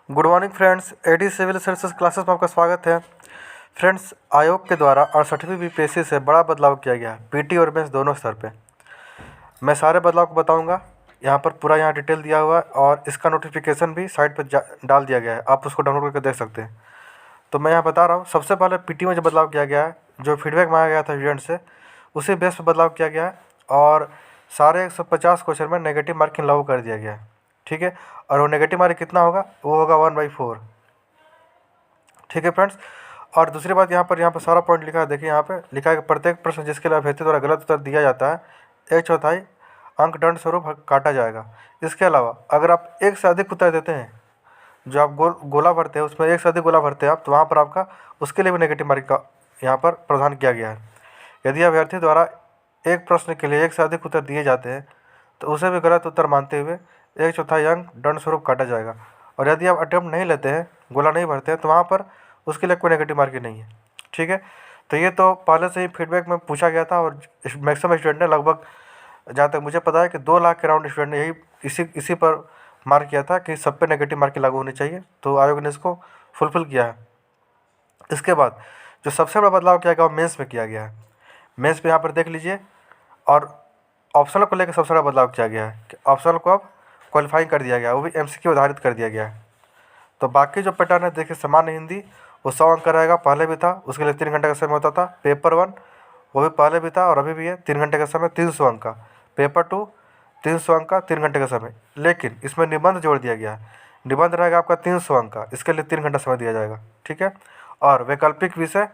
Good morning friends, AD civil services classes में आपका स्वागत है। फ्रेंड्स, आयोग के द्वारा 68वीं बीपीएससी से बड़ा बदलाव किया गया है पीटी और मेंस दोनों स्तर पे। मैं सारे बदलाव को बताऊंगा। यहाँ पर पूरा यहाँ डिटेल दिया हुआ है और इसका नोटिफिकेशन भी साइट पर डाल दिया गया है, आप उसको डाउनलोड करके देख सकते हैं। तो मैं यहाँ बता रहा हूँ। सबसे पहले पीटी में जो बदलाव किया गया है, जो फीडबैक मांगा गया था स्टूडेंट से, उसी बेस पर बदलाव किया गया है और सारे 150 क्वेश्चन में नेगेटिव मार्किंग लागू कर दिया गया है। ठीक है, और वो नेगेटिव मार्क कितना होगा, वो होगा 1/4। ठीक है फ्रेंड्स, और दूसरी बात यहाँ पर सारा पॉइंट लिखा है। देखिए यहाँ पे लिखा है कि प्रत्येक प्रश्न जिसके लिए अभ्यर्थी द्वारा गलत उत्तर दिया जाता है 1/4 अंक दंड स्वरूप काटा जाएगा। इसके अलावा अगर आप एक से अधिक उत्तर देते हैं, जो आप गोला भरते हैं उसमें एक से अधिक गोला भरते हैं आप, तो वहाँ पर आपका उसके लिए भी नेगेटिव मार्क का यहाँ पर प्रावधान किया गया है। यदि अभ्यर्थी द्वारा एक प्रश्न के लिए एक से अधिक उत्तर दिए जाते हैं तो उसे भी गलत उत्तर मानते हुए 1/4 अंक दंड स्वरूप काटा जाएगा। और यदि आप अटेम्प्ट नहीं लेते हैं, गोला नहीं भरते हैं, तो वहाँ पर उसके लिए कोई नेगेटिव मार्किंग नहीं है। ठीक है, तो ये तो पहले से ही फीडबैक में पूछा गया था और मैक्सिमम स्टूडेंट ने, लगभग जहाँ तक मुझे पता है कि 2 लाख के राउंड स्टूडेंट ने यही इसी पर मार्क किया था कि सब पे नेगेटिव मार्किंग लागू होनी चाहिए। तो आयोग ने इसको फुलफिल किया है। इसके बाद जो सबसे बड़ा बदलाव किया गया वो मेंस में किया गया है। मेंस पे यहाँ पर देख लीजिए, और ऑप्शनल को लेकर सबसे बड़ा बदलाव किया गया है कि ऑप्शनल को अब क्वालिफाइंग कर दिया गया, वो भी एमसीक्यू आधारित कर दिया गया है। तो बाकी जो पैटर्न है देखिए, सामान्य हिंदी वो 100 अंक का रहेगा, पहले भी था, उसके लिए 3 घंटे का समय होता था। पेपर 1 वो भी पहले भी था और अभी भी है, 3 घंटे का समय, 300 अंक का। पेपर 2 300 अंक का, 3 घंटे का समय। लेकिन इसमें निबंध जोड़ दिया गया है, निबंध रहेगा आपका 300 अंक का, इसके लिए 3 घंटा समय दिया जाएगा। ठीक है, और वैकल्पिक विषय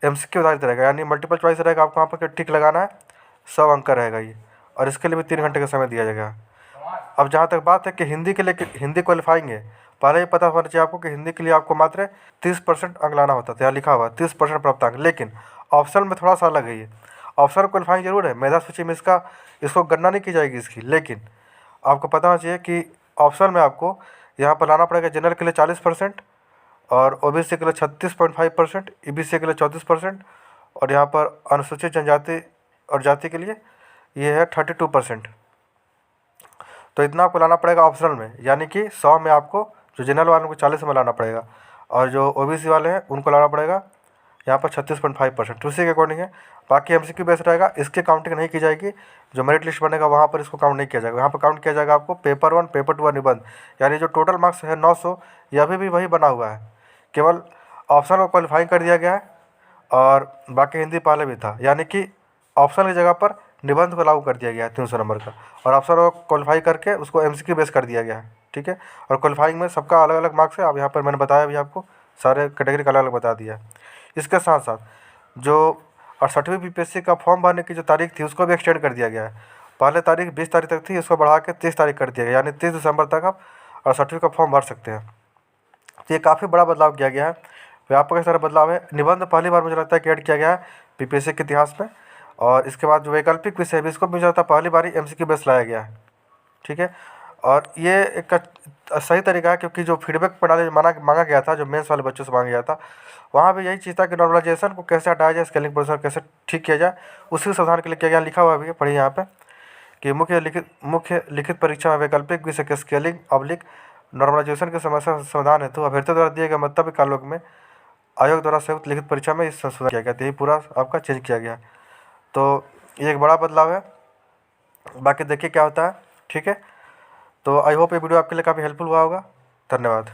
एमसीक्यू आधारित रहेगा, यानी मल्टीपल चॉइस रहेगा, आपको वहाँ पर टिक लगाना है, 100 अंक का रहेगा ये, और इसके लिए भी 3 घंटे का समय दिया जाएगा। अब जहाँ तक बात है कि हिंदी के लिए, हिंदी क्वालिफाइंग है, पहले ही पता होना चाहिए आपको कि हिंदी के लिए आपको मात्र 30% अंक लाना होता था, यहाँ लिखा हुआ 30% प्राप्तांक। लेकिन ऑप्शनल में थोड़ा सा अलग है ये, ऑप्शनल क्वालिफाइंग जरूर है, मेधा सूची में इसको गणना नहीं की जाएगी इसकी, लेकिन आपको पता होना चाहिए कि ऑप्शनल में आपको यहाँ पर लाना पड़ेगा जनरल के लिए 40% और ओबीसी के लिए 36.5%, ईबीसी के लिए 34%, और यहाँ पर अनुसूचित जनजाति और जाति के लिए ये है 32%। तो इतना आपको लाना पड़ेगा ऑप्शनल में, यानी कि 100 में आपको जो जनरल वालों को 40 में लाना पड़ेगा और जो ओबीसी वाले हैं उनको लाना पड़ेगा यहाँ पर 36.5%। उसी के अकॉर्डिंग है। बाकी एमसीक्यू बेस रहेगा, इसकी काउंटिंग नहीं की जाएगी। जो मेरिट लिस्ट बनेगा वहाँ पर इसको काउंट नहीं किया जाएगा, यहाँ पर काउंट किया जाएगा आपको पेपर 1, पेपर 2 और निबंध, यानी जो टोटल मार्क्स है 900, ये अभी भी वही बना हुआ है, केवल ऑप्शनल को क्वालिफाइंग कर दिया गया है और बाकी हिंदी पहले भी था, यानी कि ऑप्शनल की जगह पर निबंध को लागू कर दिया गया है 300 नंबर का, और ऑप्शन को क्वालिफाई करके उसको एमसीक्यू बेस कर दिया गया है। ठीक है, और क्वालिफाइंग में सबका अलग अलग मार्क्स है। अब यहाँ पर मैंने बताया भी आपको, सारे कैटेगरी का अलग अलग बता दिया है। इसके साथ साथ जो 68वीं बीपीएससी का फॉर्म भरने की जो तारीख थी उसको भी एक्सटेंड कर दिया गया है। पहले तारीख 20 तारीख तक थी, उसको बढ़ा के 30 तारीख कर दिया गया, यानी 30 दिसंबर तक आप 68वीं का फॉर्म भर सकते हैं। तो ये काफ़ी बड़ा बदलाव किया गया है, व्यापक सारा बदलाव है। निबंध पहली बार मुझे लगता है कि ऐड किया गया है बीपीएससी के इतिहास में, और इसके बाद जो वैकल्पिक विषय है इसको मुझे लगता है पहली बार ही एमसीक्यू बेस लाया गया है। ठीक है, और ये एक सही तरीका है, क्योंकि जो फीडबैक प्रणाली मांगा गया था, जो मेंस वाले बच्चों से मांगा गया था, वहाँ भी यही चीज़ था कि नॉर्मलाइजेशन को कैसे हटाया जाए, स्केलिंग प्रोसेस कैसे ठीक किया जाए, उसी समाधान के लिए किया गया। लिखा हुआ भी है, पढ़िए यहाँ पे कि मुख्य लिखित परीक्षा में वैकल्पिक विषय के स्केलिंग ऑब्लिक नॉर्मलाइजेशन की समस्या समाधान हेतु अभ्यर्थी द्वारा दिए गए मंतव्य कालों में आयोग द्वारा संयुक्त लिखित परीक्षा में इस संशोधन किया गया, तो यही पूरा आपका चेंज किया गया। तो ये एक बड़ा बदलाव है, बाकी देखिए क्या होता है। ठीक है, तो आई होप ये वीडियो आपके लिए काफ़ी हेल्पफुल हुआ होगा। धन्यवाद।